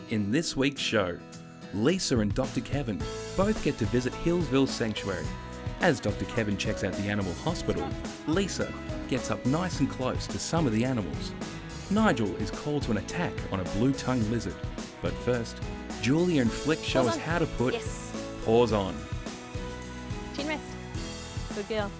In this week's show, Lisa and Dr. Kevin both get to visit Healesville Sanctuary. As Dr. Kevin checks out the animal hospital, Lisa gets up nice and close to some of the animals. Nigel is called to an attack on a blue-tongued lizard. But first, Julija and Flick show us how to put paws on. Chin rest. Good girl.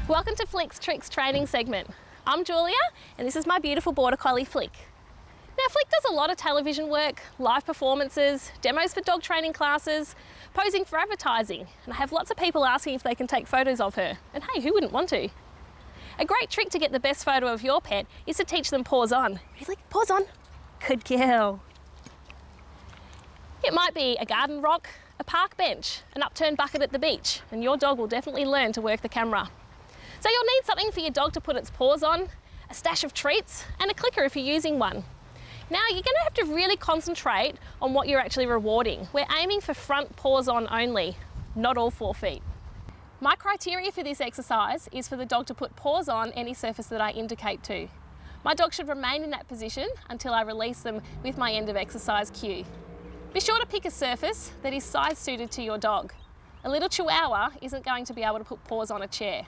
Welcome to Flick's Tricks training segment. I'm Julia and this is my beautiful Border Collie Flick. Now Flick does a lot of television work, live performances, demos for dog training classes, posing for advertising, and I have lots of people asking if they can take photos of her. And hey, who wouldn't want to? A great trick to get the best photo of your pet is to teach them paws on. Really? Paws on? Good girl. It might be a garden rock, a park bench, an upturned bucket at the beach, and your dog will definitely learn to work the camera. So you'll need something for your dog to put its paws on, a stash of treats, and a clicker if you're using one. Now you're going to have to really concentrate on what you're actually rewarding. We're aiming for front paws on only, not all 4 feet. My criteria for this exercise is for the dog to put paws on any surface that I indicate to. My dog should remain in that position until I release them with my end of exercise cue. Be sure to pick a surface that is size suited to your dog. A little chihuahua isn't going to be able to put paws on a chair.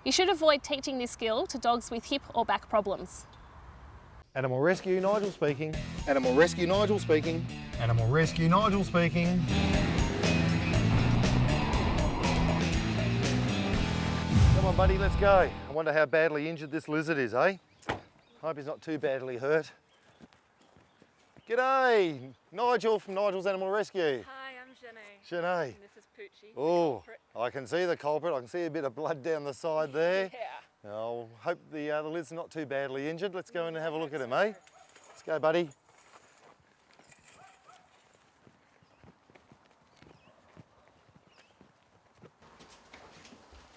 You should avoid teaching this skill to dogs with hip or back problems. Animal Rescue, Nigel speaking. Animal Rescue, Nigel speaking. Animal Rescue, Nigel speaking. Come on, buddy, let's go. I wonder how badly injured this lizard is, eh? Hope he's not too badly hurt. G'day, Nigel from Nigel's Animal Rescue. Hi, I'm Shanae. Shanae. And this is Poochie. Oh, I can see the culprit. I can see a bit of blood down the side there. Yeah. I hope the lizard's not too badly injured. Let's go in and have a look at him, eh? Let's go, buddy.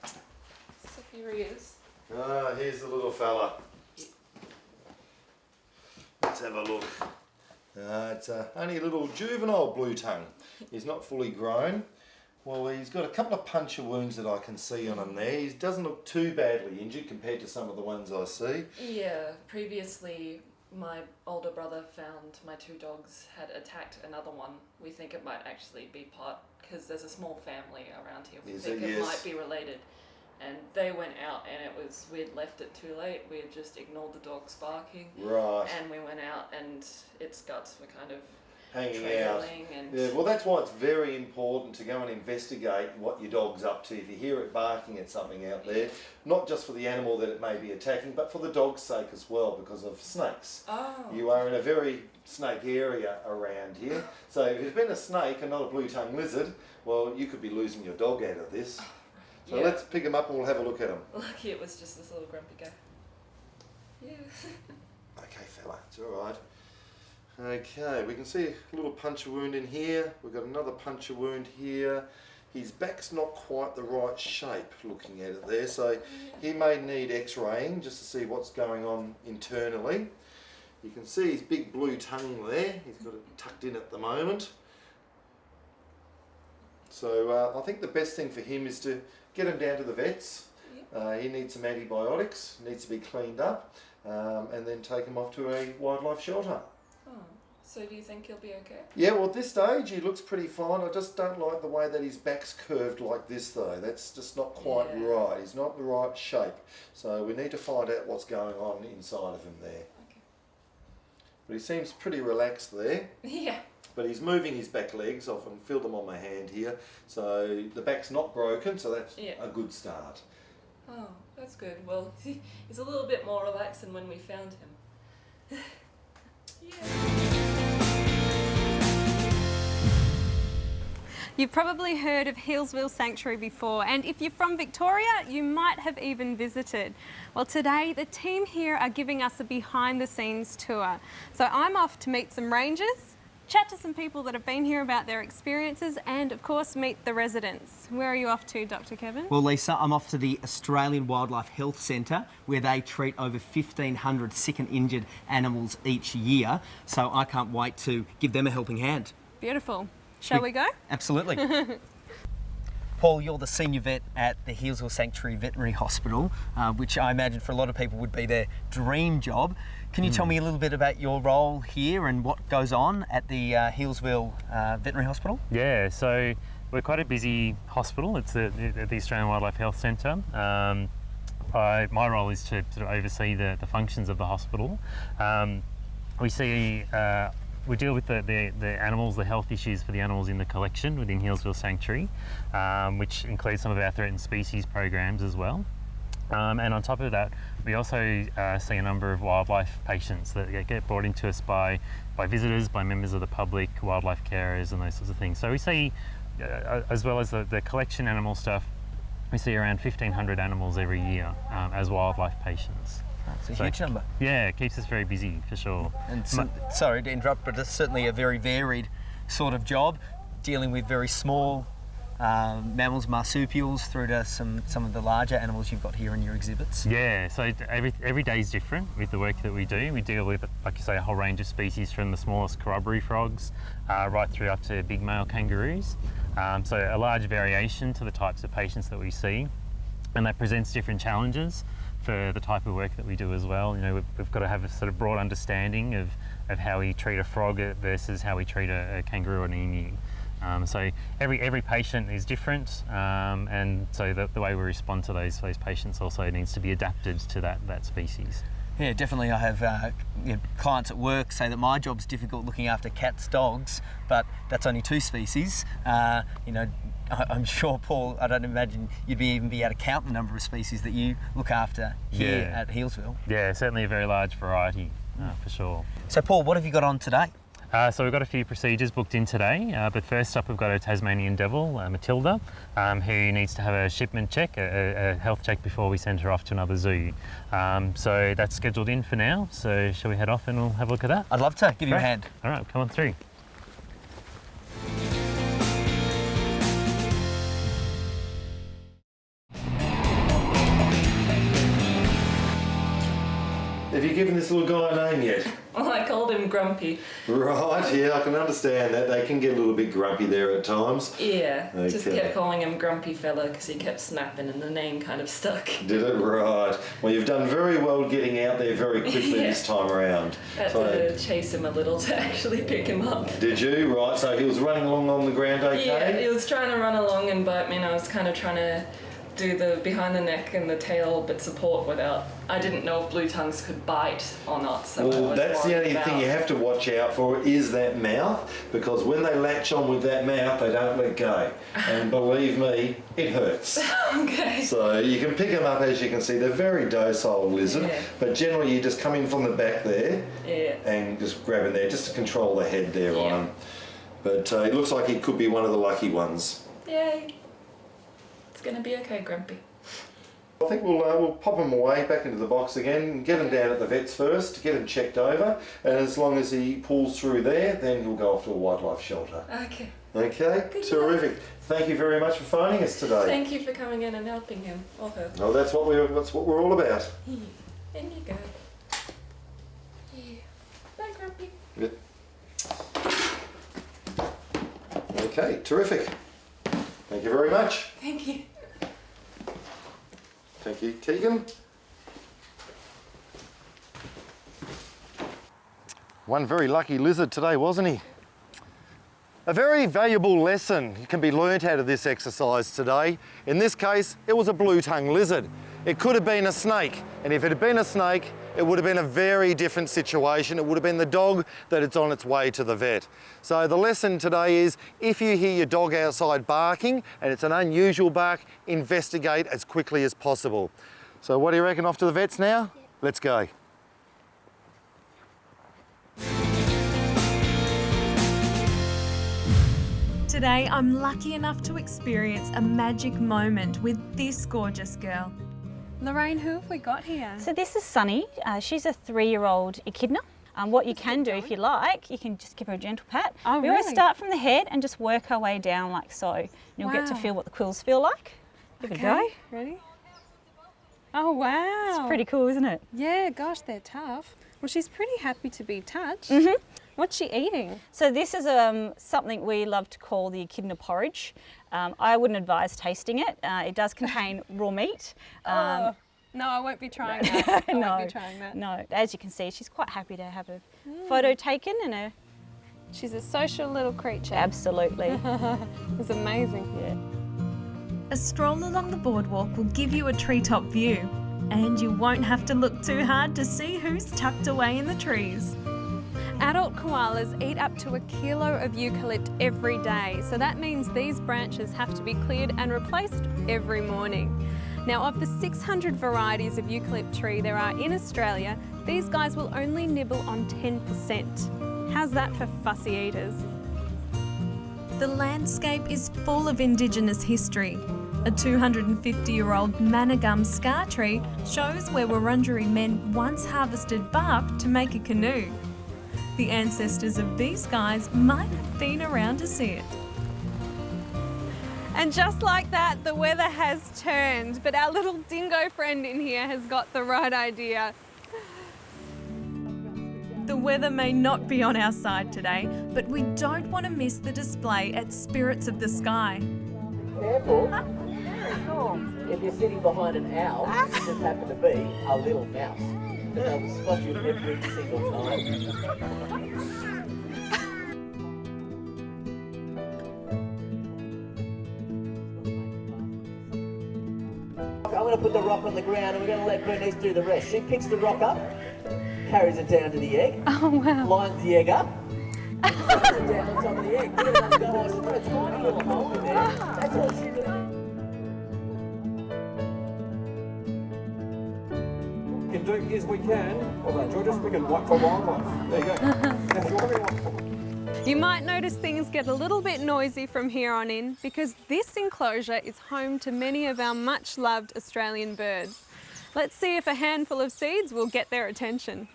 So here he is. Ah, here's the little fella. Let's have a look. It's only a little juvenile blue tongue. He's not fully grown. Well, he's got a couple of puncture wounds that I can see on him there. He doesn't look too badly injured compared to some of the ones I see. Yeah, previously my older brother found my 2 dogs had attacked another one. We think it might actually be part, because there's a small family around here. We think it might be related. And they went out and we had left it too late. We had just ignored the dogs barking. Right. And we went out and its guts were kind of hanging out. Yeah, well, that's why it's very important to go and investigate what your dog's up to. If you hear it barking at something out there, not just for the animal that it may be attacking, but for the dog's sake as well, because of snakes. Oh. You are in a very snake area around here. So if it's been a snake and not a blue-tongued lizard, well, you could be losing your dog out of this. So let's pick him up and we'll have a look at him. Lucky it was just this little grumpy guy. Yeah. Okay, fella, it's all right. Okay, we can see a little puncture wound in here. We've got another puncture wound here. His back's not quite the right shape looking at it there, so he may need x-raying just to see what's going on internally. You can see his big blue tongue there. He's got it tucked in at the moment. So I think the best thing for him is to get him down to the vets. He needs some antibiotics, needs to be cleaned up, and then take him off to a wildlife shelter. Oh, so do you think he'll be okay? Yeah, well, at this stage he looks pretty fine. I just don't like the way that his back's curved like this though. That's just not quite right. He's not the right shape. So we need to find out what's going on inside of him there. Okay. But he seems pretty relaxed there. Yeah. But he's moving his back legs. I can feel them on my hand here. So the back's not broken, so that's a good start. Oh, that's good. Well, he's a little bit more relaxed than when we found him. You've probably heard of Healesville Sanctuary before, and if you're from Victoria, you might have even visited. Well, today the team here are giving us a behind-the-scenes tour. So I'm off to meet some rangers, chat to some people that have been here about their experiences, and of course meet the residents. Where are you off to, Dr. Kevin? Well, Lisa, I'm off to the Australian Wildlife Health Centre, where they treat over 1,500 sick and injured animals each year. So I can't wait to give them a helping hand. Beautiful. Shall we go? Absolutely. Paul, you're the senior vet at the Healesville Sanctuary Veterinary Hospital, which I imagine for a lot of people would be their dream job. Can you tell me a little bit about your role here and what goes on at the Healesville Veterinary Hospital? Yeah, so we're quite a busy hospital. It's at the Australian Wildlife Health Centre. My role is to sort of oversee the functions of the hospital. We deal with the animals, the health issues for the animals in the collection within Healesville Sanctuary, which includes some of our threatened species programs as well. And on top of that, we also see a number of wildlife patients that get brought into us by visitors, by members of the public, wildlife carers and those sorts of things. So we see, as well as the collection animal stuff, we see around 1,500 animals every year as wildlife patients. It's a huge number. Yeah, it keeps us very busy for sure. And sorry to interrupt, but it's certainly a very varied sort of job, dealing with very small mammals, marsupials, through to some of the larger animals you've got here in your exhibits. Yeah, so every day is different with the work that we do. We deal with, like you say, a whole range of species from the smallest corroboree frogs right through up to big male kangaroos. So a large variation to the types of patients that we see, and that presents different challenges for the type of work that we do as well. You know, we've got to have a sort of broad understanding of how we treat a frog versus how we treat a kangaroo or an emu. So every patient is different, and so the way we respond to those patients also needs to be adapted to that species. Yeah, definitely. I have clients at work say that my job's difficult looking after cats, dogs, but that's only two species. I'm sure, Paul, I don't imagine you'd even be able to count the number of species that you look after here at Healesville. Yeah, certainly a very large variety, for sure. So, Paul, what have you got on today? So we've got a few procedures booked in today, but first up we've got a Tasmanian devil, Matilda, who needs to have a shipment check, a health check before we send her off to another zoo. So that's scheduled in for now, so shall we head off and we'll have a look at that? I'd love to. Give you a hand. All right, come on through. Have you given this little guy a name yet? Well, I called him Grumpy. Right, yeah, I can understand that. They can get a little bit grumpy there at times. Yeah, Okay. just kept calling him Grumpy Fella because he kept snapping and the name kind of stuck. Did it? Right. Well, you've done very well getting out there very quickly this time around. Had to chase him a little to actually pick him up. Did you? Right, so he was running along on the ground okay? Yeah, he was trying to run along and bite me, and I was kind of trying to do the behind the neck and the tail but support without. I didn't know if blue tongues could bite or not, so well, that's the only thing you have to watch out for is that mouth, because when they latch on with that mouth they don't let go, and believe me, it hurts. Okay. So you can pick them up, as you can see, they're very docile lizard, but generally you just come in from the back there and just grab in there just to control the head there on him. But it looks like he could be one of the lucky ones. Yay. It's going to be okay, Grumpy. I think we'll pop him away back into the box again, get him down at the vet's first, get him checked over, and as long as he pulls through there, then he'll go off to a wildlife shelter. Okay. Okay, good terrific. Enough. Thank you very much for phoning us today. Thank you for coming in and helping him or her. Oh, that's what we're all about. In you go. Yeah. Bye, Grumpy. Yep. Okay, terrific. Thank you very much. Thank you. Thank you, Keegan. One very lucky lizard today, wasn't he? A very valuable lesson can be learnt out of this exercise today. In this case, it was a blue-tongued lizard. It could have been a snake, and if it had been a snake, it would have been a very different situation. It would have been the dog that it's on its way to the vet. So the lesson today is, if you hear your dog outside barking, and it's an unusual bark, investigate as quickly as possible. So what do you reckon, off to the vets now? Yeah. Let's go. Today, I'm lucky enough to experience a magic moment with this gorgeous girl. Lorraine, who have we got here? So this is Sunny. She's a 3-year-old echidna. What you can do, if you like, you can just give her a gentle pat. Oh, we always start from the head and just work our way down like so. And you'll get to feel what the quills feel like. Give it a go. Ready? Oh, wow. It's pretty cool, isn't it? Yeah, gosh, they're tough. Well, she's pretty happy to be touched. What's she eating? So this is something we love to call the echidna porridge. I wouldn't advise tasting it. It does contain raw meat. No, I won't be trying that. I won't be trying that. No, as you can see, she's quite happy to have a photo taken and a... She's a social little creature. Absolutely. It's amazing. Yeah. A stroll along the boardwalk will give you a treetop view, and you won't have to look too hard to see who's tucked away in the trees. Adult koalas eat up to 1 kilo of eucalypt every day, so that means these branches have to be cleared and replaced every morning. Now, of the 600 varieties of eucalypt tree there are in Australia, these guys will only nibble on 10%. How's that for fussy eaters? The landscape is full of Indigenous history. A 250-year-old managum scar tree shows where Wurundjeri men once harvested bark to make a canoe. The ancestors of these guys might have been around to see it. And just like that, the weather has turned, but our little dingo friend in here has got the right idea. The weather may not be on our side today, but we don't want to miss the display at Spirits of the Sky. Careful. If you're sitting behind an owl, it just happen to be a little mouse. And they'll spot you every single time. I'm going to put the rock on the ground and we're going to let Bernice do the rest. She picks the rock up, carries it down to the egg, lines the egg up, puts it down on top of the egg. We're going to go on, put a tiny little hole in there. That's all she's going to do. Can do is we can, although Georgia speaking white for wildlife. There you go. You might notice things get a little bit noisy from here on in because this enclosure is home to many of our much loved Australian birds. Let's see if a handful of seeds will get their attention.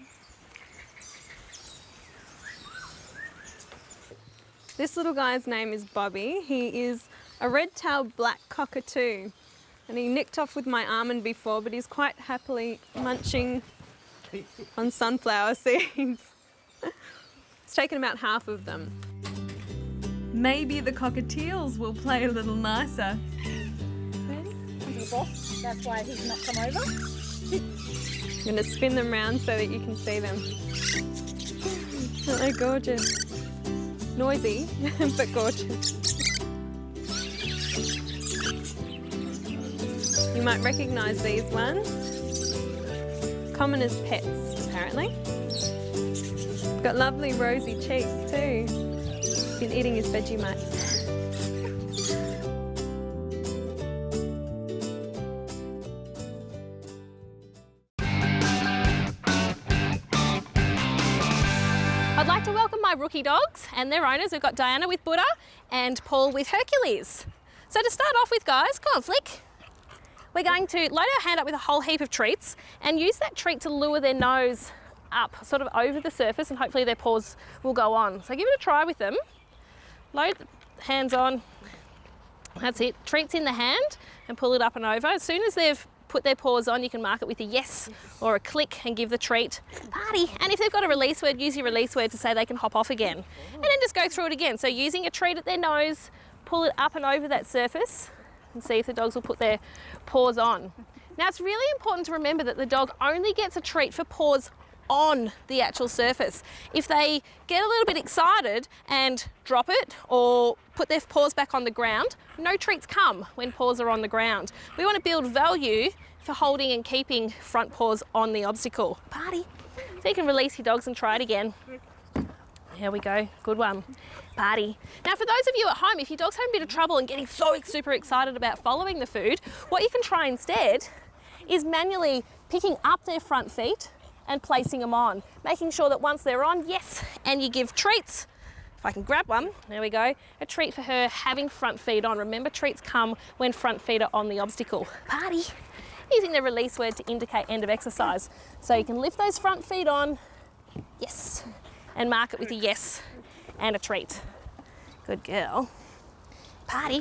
This little guy's name is Bobby. He is a red-tailed black cockatoo. And he nicked off with my almond before, but he's quite happily munching on sunflower seeds. It's taken about half of them. Maybe the cockatiels will play a little nicer. That's why he's not come over. I'm going to spin them round so that you can see them. Aren't they gorgeous? Noisy, but gorgeous. You might recognise these ones. Common as pets, apparently. Got lovely rosy cheeks too. Been eating his Vegemite. I'd like to welcome my rookie dogs and their owners. We've got Diana with Buddha and Paul with Hercules. So to start off with, guys, come on, Flick. We're going to load our hand up with a whole heap of treats and use that treat to lure their nose up, sort of over the surface, and hopefully their paws will go on. So give it a try with them. Load the hands on. That's it. Treats in the hand and pull it up and over. As soon as they've put their paws on, you can mark it with a yes or a click and give the treat party. And if they've got a release word, use your release word to say they can hop off again. And then just go through it again. So using a treat at their nose, pull it up and over that surface and see if the dogs will put their paws on. Now it's really important to remember that the dog only gets a treat for paws on the actual surface. If they get a little bit excited and drop it or put their paws back on the ground, no treats come when paws are on the ground. We want to build value for holding and keeping front paws on the obstacle. Party. So you can release your dogs and try it again. Here we go, good one. Party. Now for those of you at home, if your dog's having a bit of trouble and getting so super excited about following the food, what you can try instead is manually picking up their front feet and placing them on, making sure that once they're on, yes, and you give treats, If I can grab one, there we go. A treat for her having front feet on. Remember, treats come when front feet are on the obstacle. Party. Using the release word to indicate end of exercise. So you can lift those front feet on, yes, and mark it with a yes and a treat. Good girl. Party.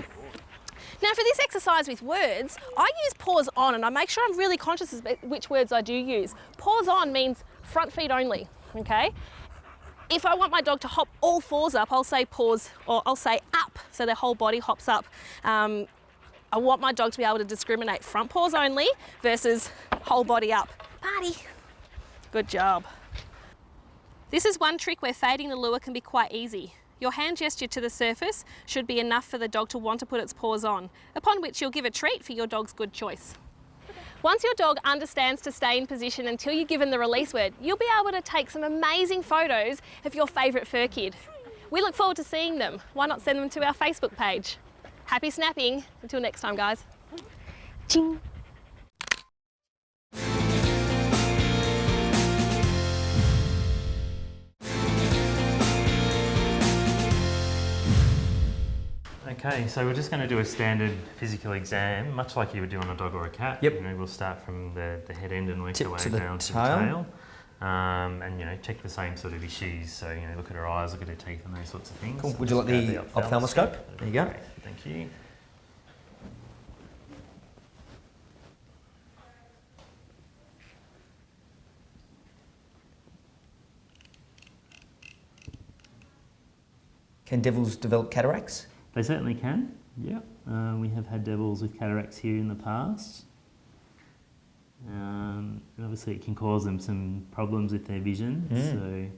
Now for this exercise with words, I use paws on, and I make sure I'm really conscious of which words I do use. Paws on means front feet only, okay? If I want my dog to hop all fours up, I'll say paws, or I'll say up, so their whole body hops up. I want my dog to be able to discriminate front paws only versus whole body up. Party. Good job. This is one trick where fading the lure can be quite easy. Your hand gesture to the surface should be enough for the dog to want to put its paws on, upon which you'll give a treat for your dog's good choice. Once your dog understands to stay in position until you're given the release word, you'll be able to take some amazing photos of your favourite fur kid. We look forward to seeing them. Why not send them to our Facebook page? Happy snapping. Until next time, guys. Ching. Okay, so we're just going to do a standard physical exam, much like you would do on a dog or a cat. Yep. You know, we'll start from the head end and work our way to the down to the tail. tail. And, you know, check the same sort of issues. So, you know, look at her eyes, look at her teeth and those sorts of things. Cool. So Would you like just the grab ophthalmoscope? There you go. Great, thank you. Can devils develop cataracts? They certainly can, yeah. We have had devils with cataracts here in the past. And obviously it can cause them some problems with their vision, so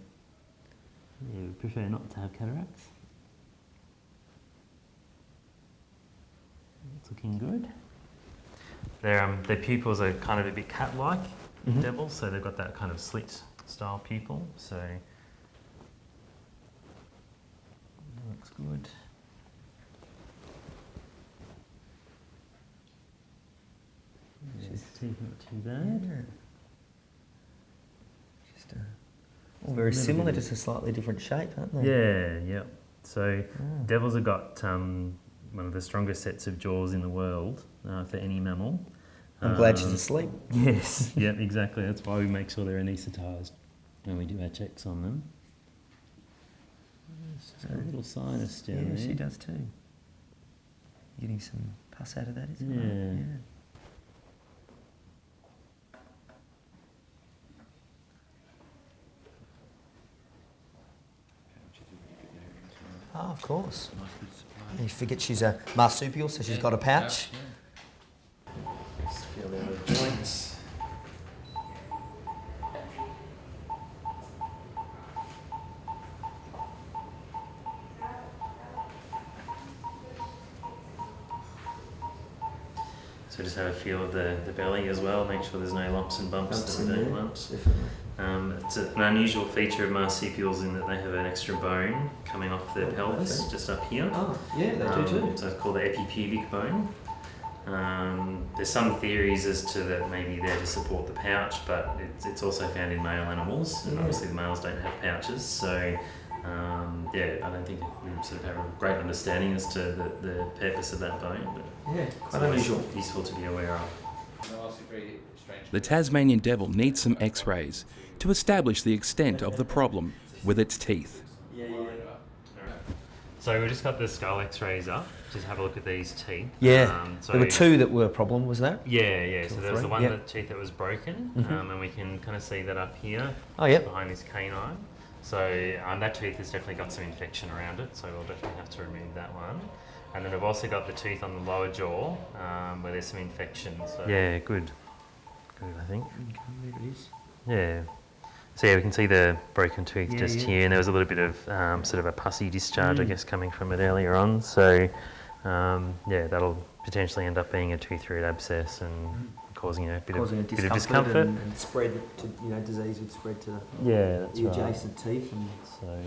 yeah, we prefer not to have cataracts. It's looking good. Their pupils are kind of a bit cat-like, devils, so they've got that kind of slit style pupil, so looks good. Teeth not too bad. Yeah. Just all very similar, just a slightly different shape, aren't they? Yeah, yeah. So devils have got one of the strongest sets of jaws in the world for any mammal. I'm glad she's asleep. Yes, yeah, exactly. That's why we make sure they're anaesthetised when we do our checks on them. She's got a little sinus down there. Yeah, she does too. Getting some pus out of that, isn't it? Yeah. Yeah. Oh, of course. You forget she's a marsupial, so she's got a pouch. Just feel the joints. So just have a feel of the belly as well, make sure there's no lumps and bumps that we don't want. Definitely. It's an unusual feature of marsupials in that they have an extra bone coming off their pelvis, just up here. Oh, yeah, they do too. So it's called the epipubic bone. There's some theories as to that maybe they're to support the pouch, but it's also found in male animals, and obviously the males don't have pouches, so yeah, I don't think we sort of have a great understanding as to the purpose of that bone, but Yeah, it's quite always unusual. useful to be aware of. The Tasmanian devil needs some x-rays to establish the extent of the problem with its teeth. So we've just got the skull x-rays up, just have a look at these teeth. Yeah, So there were two that were a problem, was that? Yeah. So there was the one Yep. that tooth that was broken, and we can kind of see that up here, Oh, yep. behind this canine. So that tooth has definitely got some infection around it, so we'll definitely have to remove that one. And then we've also got the tooth on the lower jaw, where there's some infection. So yeah, good, I think. There it is. Yeah. So yeah, we can see the broken tooth just yeah. here, and there was a little bit of sort of a pussy discharge, I guess, coming from it earlier on. So yeah, that'll potentially end up being a tooth root abscess and causing a bit of discomfort. And spread to, disease would spread to Yeah, that's the right. adjacent teeth. And So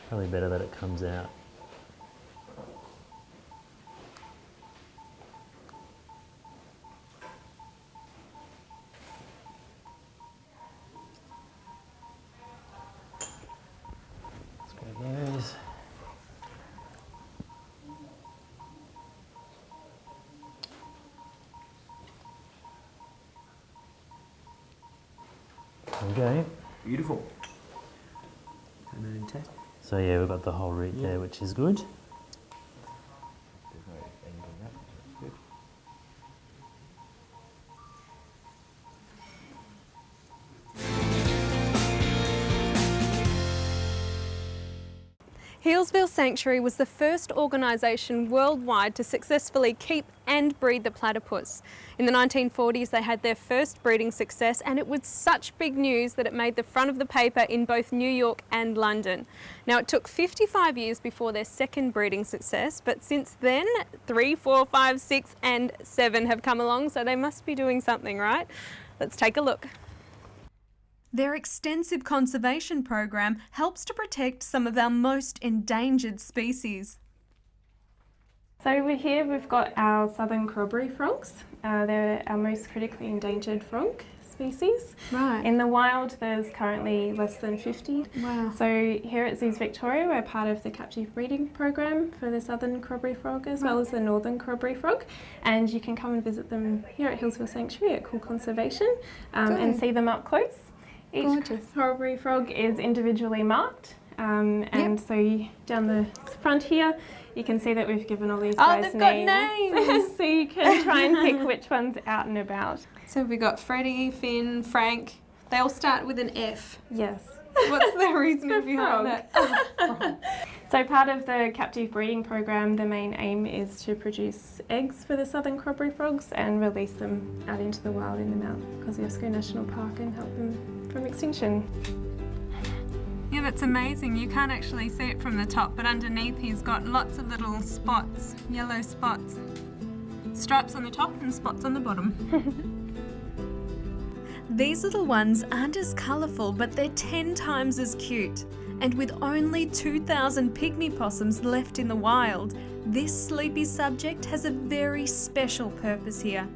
probably better that it comes out. Let's grab those. There we go. Beautiful. And then intact. So yeah, we've got the whole root there, which is good. Healesville Sanctuary was the first organisation worldwide to successfully keep and breed the platypus. In the 1940s, they had their first breeding success, and it was such big news that it made the front of the paper in both New York and London. Now, it took 55 years before their second breeding success, but since then, 3, 4, 5, 6 and 7 have come along, so they must be doing something, right? Let's take a look. Their extensive conservation program helps to protect some of our most endangered species. So over here we've got our southern corroboree frogs. They're our most critically endangered frog species. Right. In the wild there's currently less than 50. Wow. So here at Zoos Victoria we're part of the captive breeding program for the southern corroboree frog as well as the northern corroboree frog, and you can come and visit them here at Healesville Sanctuary at Cool Conservation and see them up close. Each corroboree frog is individually marked, and so down the front here you can see that we've given all these guys they've got names. so you can try and pick which one's out and about. So we've got Freddie, Finn, Frank. They all start with an F. Yes. What's the reason behind that? So part of the captive breeding program, the main aim is to produce eggs for the southern corroboree frogs and release them out into the wild in the Mount Kosciuszko National Park and help them from extinction. Yeah, that's amazing. You can't actually see it from the top, but underneath he's got lots of little spots, yellow spots. Stripes on the top and spots on the bottom. These little ones aren't as colourful, but they're 10 times as cute. And with only 2,000 pygmy possums left in the wild, this sleepy subject has a very special purpose here.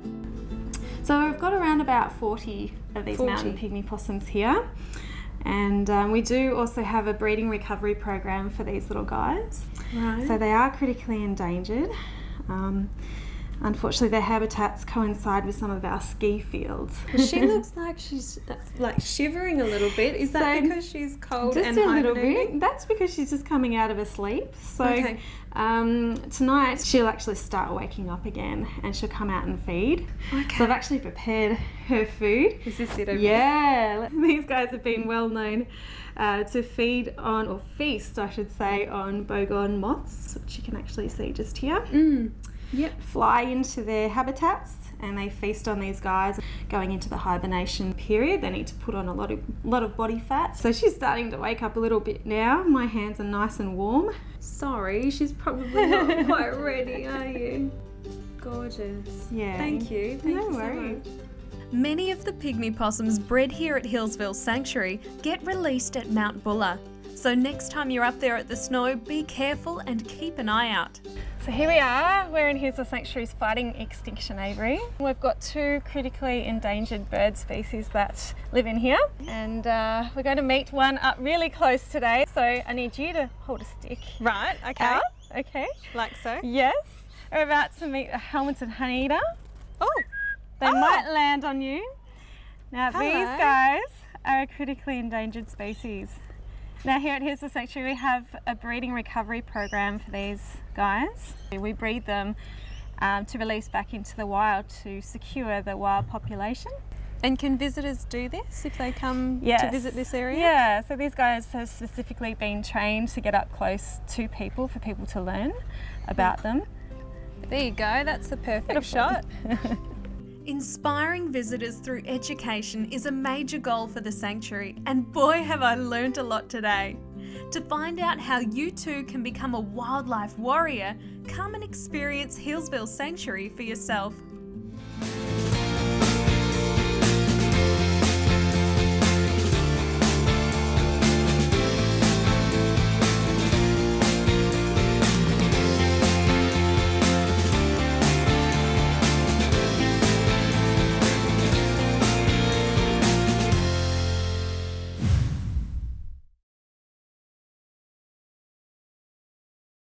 So we've got around about 40 of these mountain pygmy possums here. And we do also have a breeding recovery program for these little guys. Right. So they are critically endangered. Unfortunately, their habitats coincide with some of our ski fields. She looks like she's like shivering a little bit. Is that because she's cold and just a little hibernating? bit. That's because she's just coming out of her sleep. So tonight she'll actually start waking up again and she'll come out and feed. Okay. So I've actually prepared her food. Is this it over Yeah. These guys have been well known to feed on, or feast I should say, on bogor moths, which you can actually see just here. Yep. Fly into their habitats and they feast on these guys. Going into the hibernation period, they need to put on a lot of body fat. So she's starting to wake up a little bit now. My hands are nice and warm. Sorry, she's probably not quite ready, are you? Gorgeous. Yeah. Thank you. Thank you so much. Many of the pygmy possums bred here at Healesville Sanctuary get released at Mount Buller. So next time you're up there at the snow, be careful and keep an eye out. So here we are, we're in Healesville Sanctuary's fighting extinction aviary. We've got 2 critically endangered bird species that live in here, and we're going to meet one up really close today. So I need you to hold a stick. Right, okay. Out. Okay. Like so? Yes. We're about to meet a helmeted honeyeater. Oh! They might land on you. Now Hello. these guys are a critically endangered species. Now here at Healesville Sanctuary we have a breeding recovery program for these guys. We breed them to release back into the wild to secure the wild population. And can visitors do this if they come to visit this area? Yeah, so these guys have specifically been trained to get up close to people for people to learn about them. There you go, that's the perfect shot. Inspiring visitors through education is a major goal for the sanctuary, and boy have I learnt a lot today. To find out how you too can become a wildlife warrior, come and experience Healesville Sanctuary for yourself.